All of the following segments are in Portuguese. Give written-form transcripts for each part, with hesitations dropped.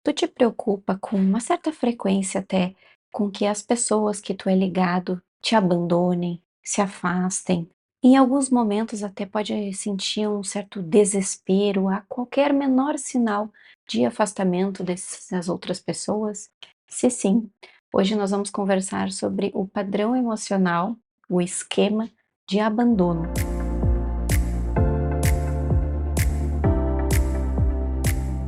Tu te preocupa com uma certa frequência até com que as pessoas que tu é ligado te abandonem, se afastem. Em alguns momentos até pode sentir um certo desespero a qualquer menor sinal de afastamento dessas outras pessoas? Se sim, hoje nós vamos conversar sobre o padrão emocional, o esquema de abandono.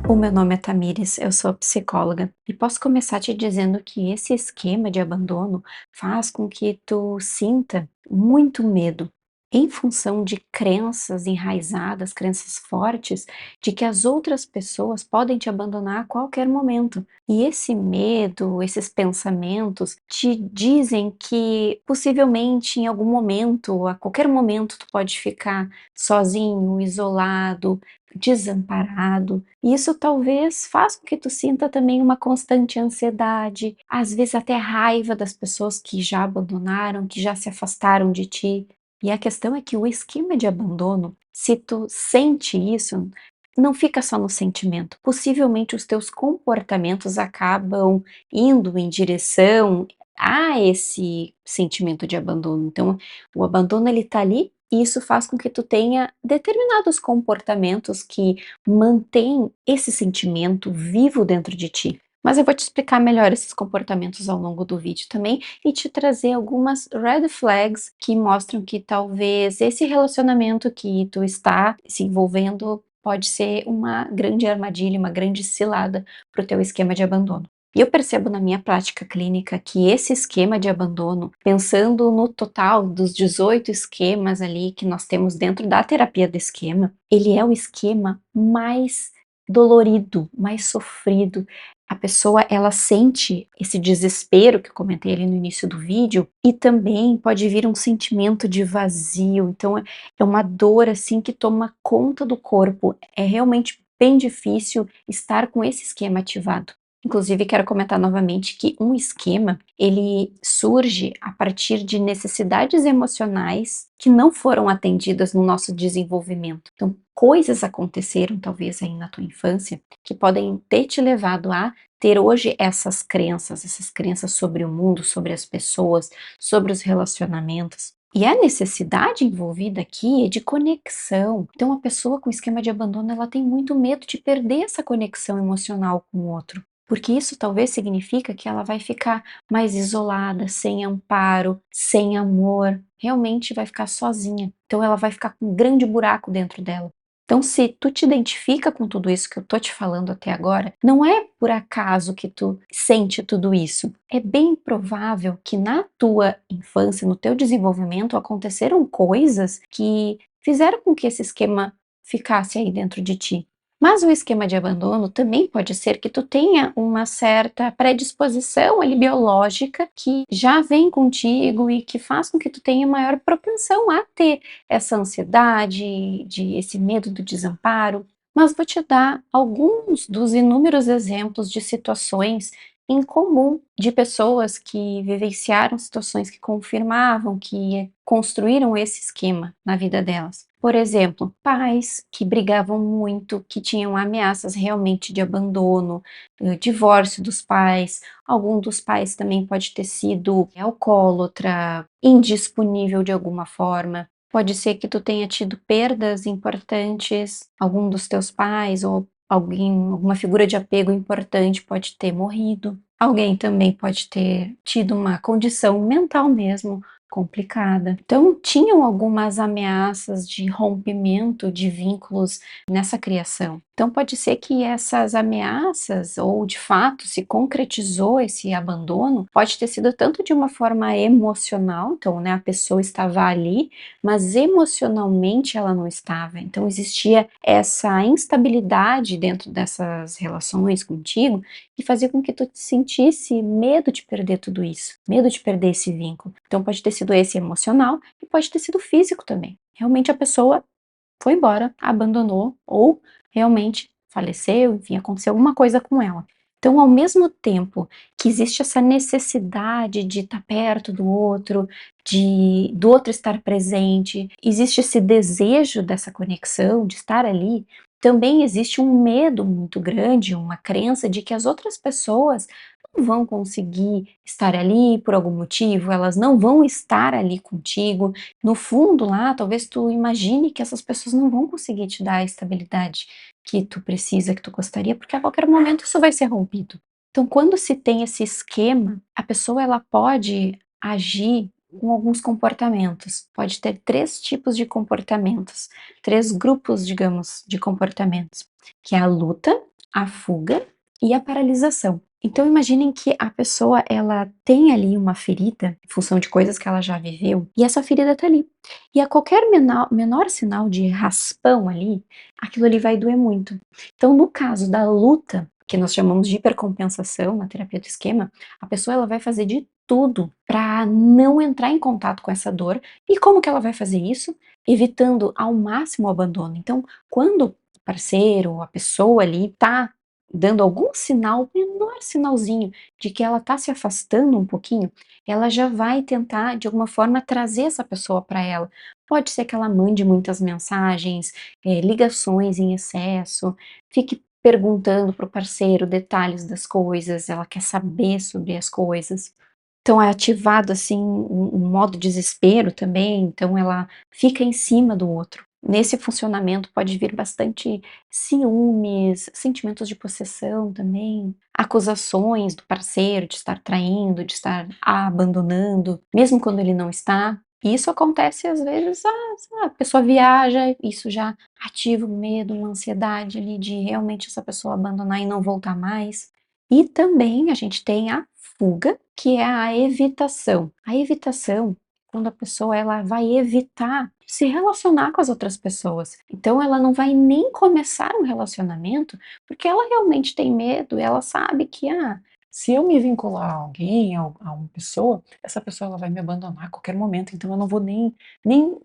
O meu nome é Tamires, eu sou psicóloga e posso começar te dizendo que esse esquema de abandono faz com que tu sinta muito medo em função de crenças enraizadas, crenças fortes de que as outras pessoas podem te abandonar a qualquer momento. E esse medo, esses pensamentos te dizem que possivelmente em algum momento, a qualquer momento, tu pode ficar sozinho, isolado, desamparado. E isso talvez faça com que tu sinta também uma constante ansiedade, às vezes até raiva das pessoas que já abandonaram, que já se afastaram de ti. E a questão é que o esquema de abandono, se tu sente isso, não fica só no sentimento. Possivelmente os teus comportamentos acabam indo em direção a esse sentimento de abandono. Então, o abandono ele tá ali e isso faz com que tu tenha determinados comportamentos que mantêm esse sentimento vivo dentro de ti. Mas eu vou te explicar melhor esses comportamentos ao longo do vídeo também e te trazer algumas red flags que mostram que talvez esse relacionamento que tu está se envolvendo pode ser uma grande armadilha, uma grande cilada para o teu esquema de abandono. E eu percebo na minha prática clínica que esse esquema de abandono, pensando no total dos 18 esquemas ali que nós temos dentro da terapia do esquema, ele é o esquema mais dolorido, mais sofrido. A pessoa ela sente esse desespero que eu comentei ali no início do vídeo e também pode vir um sentimento de vazio. Então é uma dor assim que toma conta do corpo. É realmente bem difícil estar com esse esquema ativado. Inclusive, quero comentar novamente que um esquema, ele surge a partir de necessidades emocionais que não foram atendidas no nosso desenvolvimento. Então, coisas aconteceram talvez aí na tua infância que podem ter te levado a ter hoje essas crenças sobre o mundo, sobre as pessoas, sobre os relacionamentos. E a necessidade envolvida aqui é de conexão. Então, a pessoa com esquema de abandono, ela tem muito medo de perder essa conexão emocional com o outro. Porque isso talvez significa que ela vai ficar mais isolada, sem amparo, sem amor, realmente vai ficar sozinha. Então ela vai ficar com um grande buraco dentro dela. Então, se tu te identifica com tudo isso que eu tô te falando até agora, não é por acaso que tu sente tudo isso. É bem provável que na tua infância, no teu desenvolvimento, aconteceram coisas que fizeram com que esse esquema ficasse aí dentro de ti. Mas o esquema de abandono também pode ser que tu tenha uma certa predisposição ali biológica que já vem contigo e que faz com que tu tenha maior propensão a ter essa ansiedade, esse medo do desamparo. Mas vou te dar alguns dos inúmeros exemplos de situações em comum de pessoas que vivenciaram situações que confirmavam, que construíram esse esquema na vida delas. Por exemplo, pais que brigavam muito, que tinham ameaças realmente de abandono, divórcio dos pais. Algum dos pais também pode ter sido alcoólatra, indisponível de alguma forma. Pode ser que tu tenha tido perdas importantes, algum dos teus pais ou alguém, alguma figura de apego importante pode ter morrido. Alguém também pode ter tido uma condição mental mesmo complicada. Então, tinham algumas ameaças de rompimento de vínculos nessa criação. Então, pode ser que essas ameaças, ou de fato se concretizou esse abandono, pode ter sido tanto de uma forma emocional, então, né, a pessoa estava ali, mas emocionalmente ela não estava. Então, existia essa instabilidade dentro dessas relações contigo que fazia com que tu te sentisse medo de perder tudo isso, medo de perder esse vínculo. Então pode ter sido esse emocional e pode ter sido físico também. Realmente a pessoa foi embora, abandonou ou realmente faleceu, enfim, aconteceu alguma coisa com ela. Então, ao mesmo tempo que existe essa necessidade de estar perto do outro estar presente, existe esse desejo dessa conexão, de estar ali, Também existe um medo muito grande, uma crença de que as outras pessoas não vão conseguir estar ali por algum motivo, elas não vão estar ali contigo. No fundo lá, talvez tu imagine que essas pessoas não vão conseguir te dar a estabilidade que tu precisa, que tu gostaria, porque a qualquer momento isso vai ser rompido. Então, quando se tem esse esquema, a pessoa ela pode agir com alguns comportamentos. Pode ter 3 tipos de comportamentos, 3 grupos, digamos, de comportamentos, que é a luta, a fuga e a paralisação. Então imaginem que a pessoa ela tem ali uma ferida, em função de coisas que ela já viveu, e essa ferida tá ali. E a qualquer menor sinal de raspão ali, aquilo ali vai doer muito. Então no caso da luta, que nós chamamos de hipercompensação na terapia do esquema, a pessoa ela vai fazer de tudo para não entrar em contato com essa dor. E como que ela vai fazer isso? Evitando ao máximo o abandono. Então, quando o parceiro, a pessoa ali tá dando algum sinal, menor sinalzinho de que ela tá se afastando um pouquinho, ela já vai tentar de alguma forma trazer essa pessoa para ela. Pode ser que ela mande muitas mensagens, ligações em excesso, fique perguntando para o parceiro detalhes das coisas, ela quer saber sobre as coisas. Então é ativado, assim, um modo desespero também, então ela fica em cima do outro. Nesse funcionamento pode vir bastante ciúmes, sentimentos de possessão também, acusações do parceiro de estar traindo, de estar abandonando, mesmo quando ele não está. E isso acontece às vezes, sei lá, a pessoa viaja, isso já ativa um medo, uma ansiedade ali de realmente essa pessoa abandonar e não voltar mais. E também a gente tem a fuga, que é a evitação. A evitação, quando a pessoa ela vai evitar se relacionar com as outras pessoas. Então ela não vai nem começar um relacionamento, porque ela realmente tem medo, ela sabe que se eu me vincular a alguém, a uma pessoa, essa pessoa ela vai me abandonar a qualquer momento, então eu não vou nem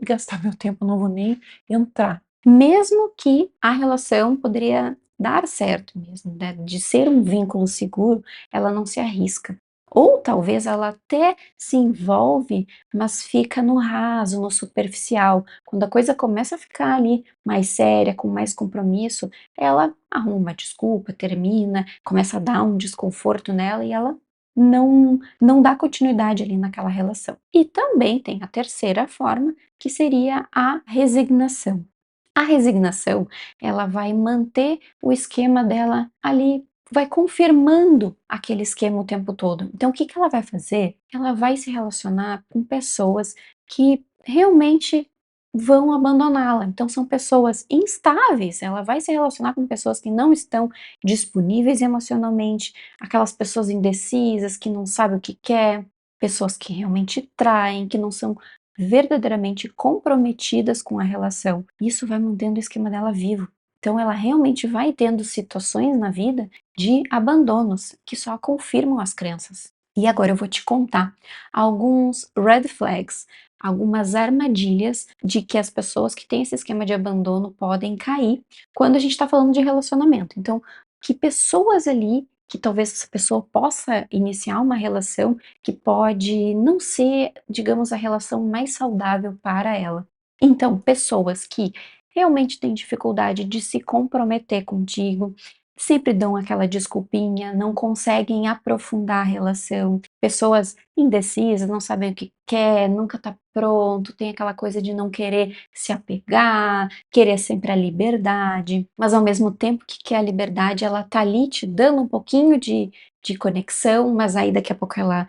gastar meu tempo, eu não vou nem entrar. Mesmo que a relação poderia dar certo mesmo, né, de ser um vínculo seguro, ela não se arrisca. Ou talvez ela até se envolve, mas fica no raso, no superficial. Quando a coisa começa a ficar ali mais séria, com mais compromisso, ela arruma uma desculpa, termina, começa a dar um desconforto nela e ela não dá continuidade ali naquela relação. E também tem a terceira forma, que seria a resignação. A resignação, ela vai manter o esquema dela ali, vai confirmando aquele esquema o tempo todo. Então, o que que ela vai fazer? Ela vai se relacionar com pessoas que realmente vão abandoná-la. Então, são pessoas instáveis. Ela vai se relacionar com pessoas que não estão disponíveis emocionalmente, aquelas pessoas indecisas que não sabem o que quer, pessoas que realmente traem, que não são verdadeiramente comprometidas com a relação. Isso vai mantendo o esquema dela vivo. Então ela realmente vai tendo situações na vida de abandonos que só confirmam as crenças. E agora eu vou te contar alguns red flags, algumas armadilhas de que as pessoas que têm esse esquema de abandono podem cair quando a gente está falando de relacionamento. Então, que pessoas ali que talvez essa pessoa possa iniciar uma relação que pode não ser, digamos, a relação mais saudável para ela. Então, pessoas que realmente têm dificuldade de se comprometer contigo, sempre dão aquela desculpinha, não conseguem aprofundar a relação. Pessoas indecisas, não sabem o que quer, nunca tá pronto, tem aquela coisa de não querer se apegar, querer sempre a liberdade, mas ao mesmo tempo que quer a liberdade, ela tá ali te dando um pouquinho de conexão, mas aí daqui a pouco ela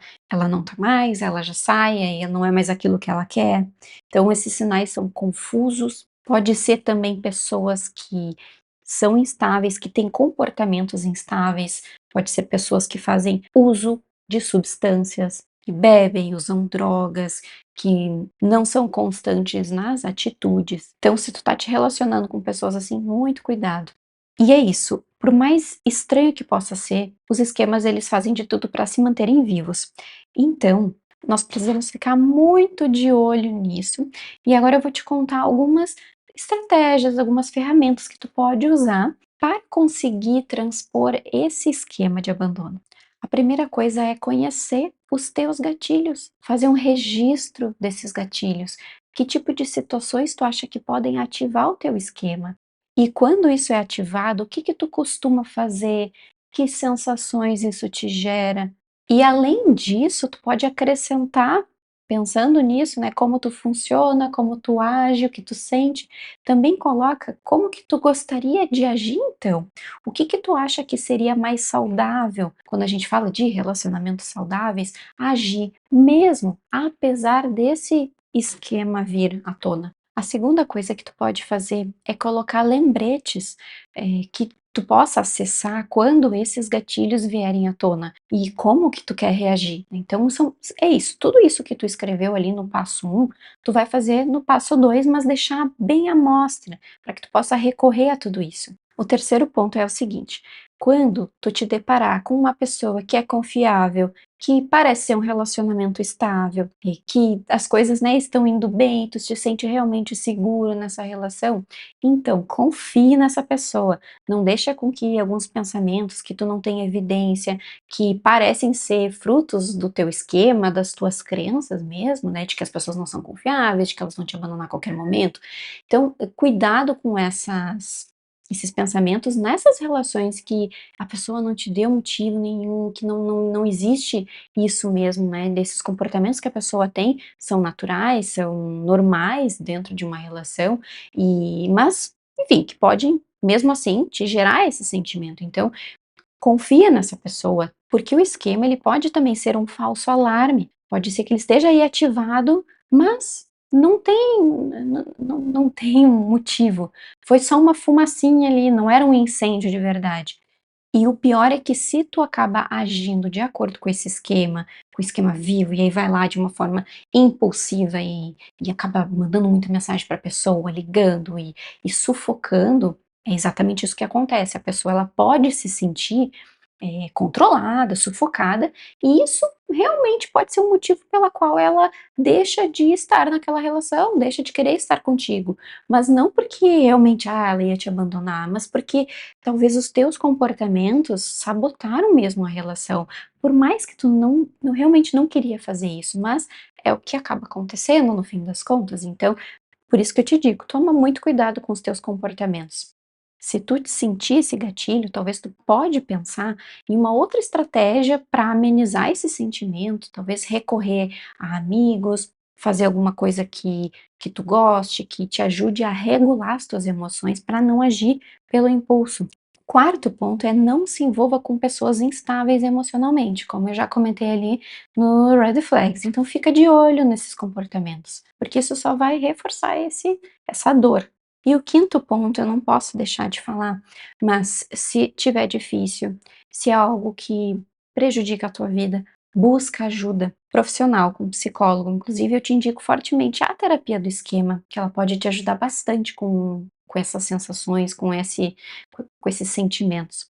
não tá mais, ela já sai, aí não é mais aquilo que ela quer. Então esses sinais são confusos. Pode ser também pessoas que são instáveis, que têm comportamentos instáveis, pode ser pessoas que fazem uso de substâncias, que bebem, usam drogas, que não são constantes nas atitudes. Então, se tu tá te relacionando com pessoas assim, muito cuidado. E é isso, por mais estranho que possa ser, os esquemas eles fazem de tudo para se manterem vivos. Então, nós precisamos ficar muito de olho nisso. E agora eu vou te contar algumas estratégias, algumas ferramentas que tu pode usar para conseguir transpor esse esquema de abandono. A primeira coisa é conhecer os teus gatilhos, fazer um registro desses gatilhos. Que tipo de situações tu acha que podem ativar o teu esquema? E quando isso é ativado, o que que tu costuma fazer? Que sensações isso te gera? E além disso, tu pode acrescentar, pensando nisso, né, como tu funciona, como tu age, o que tu sente, também coloca como que tu gostaria de agir então. O que que tu acha que seria mais saudável, quando a gente fala de relacionamentos saudáveis, agir, mesmo apesar desse esquema vir à tona? A segunda coisa que tu pode fazer é colocar lembretes, que tu possa acessar quando esses gatilhos vierem à tona e como que tu quer reagir. Então é isso, tudo isso que tu escreveu ali no passo 1, tu vai fazer no passo 2, mas deixar bem à mostra, para que tu possa recorrer a tudo isso. O terceiro ponto é o seguinte: quando tu te deparar com uma pessoa que é confiável, que parece ser um relacionamento estável e que as coisas, né, estão indo bem, tu te sente realmente seguro nessa relação, então confie nessa pessoa. Não deixa com que alguns pensamentos que tu não tem evidência, que parecem ser frutos do teu esquema, das tuas crenças mesmo, né, de que as pessoas não são confiáveis, de que elas vão te abandonar a qualquer momento. Então, cuidado com esses pensamentos nessas relações que a pessoa não te deu motivo nenhum, que não existe isso mesmo, né, desses comportamentos que a pessoa tem, são naturais, são normais dentro de uma relação, mas, enfim, que podem, mesmo assim, te gerar esse sentimento. Então, confia nessa pessoa, porque o esquema ele pode também ser um falso alarme, pode ser que ele esteja aí ativado, mas não tem um motivo, foi só uma fumacinha ali, não era um incêndio de verdade. E o pior é que se tu acaba agindo de acordo com o esquema vivo, e aí vai lá de uma forma impulsiva e acaba mandando muita mensagem para a pessoa, ligando e sufocando, é exatamente isso que acontece. A pessoa ela pode se sentir controlada, sufocada, e isso realmente pode ser um motivo pela qual ela deixa de estar naquela relação, deixa de querer estar contigo. Mas não porque realmente ela ia te abandonar, mas porque talvez os teus comportamentos sabotaram mesmo a relação, por mais que tu realmente não queria fazer isso, mas é o que acaba acontecendo no fim das contas. Então, por isso que eu te digo, toma muito cuidado com os teus comportamentos. Se tu te sentir esse gatilho, talvez tu pode pensar em uma outra estratégia para amenizar esse sentimento, talvez recorrer a amigos, fazer alguma coisa que tu goste, que te ajude a regular as tuas emoções para não agir pelo impulso. Quarto ponto é não se envolva com pessoas instáveis emocionalmente, como eu já comentei ali no Red Flags. Então fica de olho nesses comportamentos, porque isso só vai reforçar essa dor. E o quinto ponto, eu não posso deixar de falar, mas se tiver difícil, se é algo que prejudica a tua vida, busca ajuda profissional, com um psicólogo. Inclusive, eu te indico fortemente a terapia do esquema, que ela pode te ajudar bastante com essas sensações, com esses sentimentos.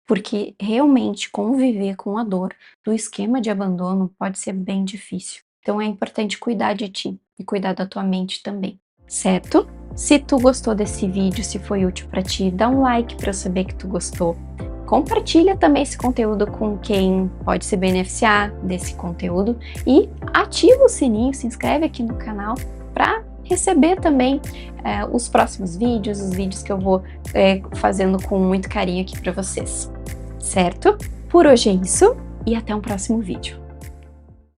Porque realmente conviver com a dor do esquema de abandono pode ser bem difícil. Então é importante cuidar de ti e cuidar da tua mente também, certo? Se tu gostou desse vídeo, se foi útil para ti, dá um like para eu saber que tu gostou. Compartilha também esse conteúdo com quem pode se beneficiar desse conteúdo e ativa o sininho, se inscreve aqui no canal para receber também os próximos vídeos, os vídeos que eu vou fazendo com muito carinho aqui para vocês, certo? Por hoje é isso e até um próximo vídeo.